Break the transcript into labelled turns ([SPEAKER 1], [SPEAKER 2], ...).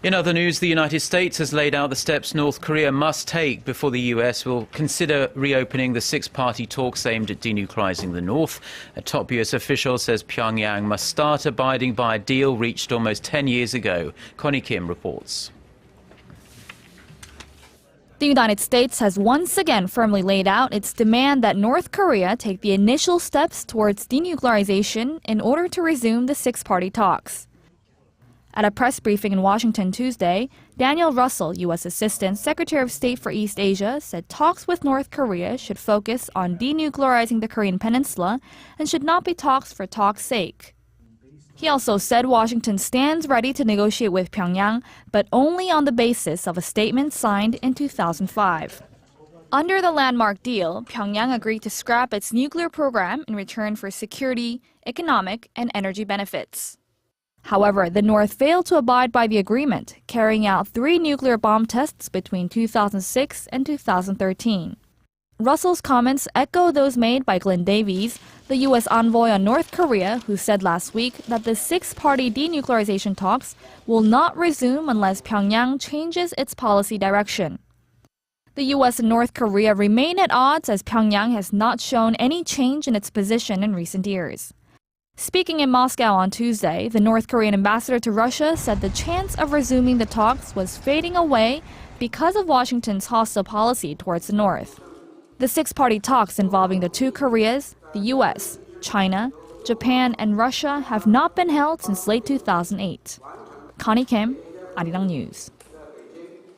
[SPEAKER 1] In other news, the United States has laid out the steps North Korea must take before the US will consider reopening the six-party talks aimed at denuclearizing the North. A top US official says Pyongyang must start abiding by a deal reached almost 10 years ago. Connie Kim reports.
[SPEAKER 2] The United States has once again firmly laid out its demand that North Korea take the initial steps towards denuclearization in order to resume the six-party talks. At a press briefing in Washington Tuesday, Daniel Russel, U.S. Assistant Secretary of State for East Asia, said talks with North Korea should focus on denuclearizing the Korean peninsula and should not be talks for talk's sake. He also said Washington stands ready to negotiate with Pyongyang, but only on the basis of a statement signed in 2005. Under the landmark deal, Pyongyang agreed to scrap its nuclear program in return for security, economic, and energy benefits. However, the North failed to abide by the agreement, carrying out 3 nuclear bomb tests between 2006 and 2013. Russell's comments echo those made by Glenn Davies, the U.S. envoy on North Korea, who said last week that the six-party denuclearization talks will not resume unless Pyongyang changes its policy direction. The U.S. and North Korea remain at odds as Pyongyang has not shown any change in its position in recent years. Speaking in Moscow on Tuesday, the North Korean ambassador to Russia said the chance of resuming the talks was fading away because of Washington's hostile policy towards the North. The six-party talks involving the two Koreas, the U.S., China, Japan, and Russia have not been held since late 2008. Connie Kim, Arirang News.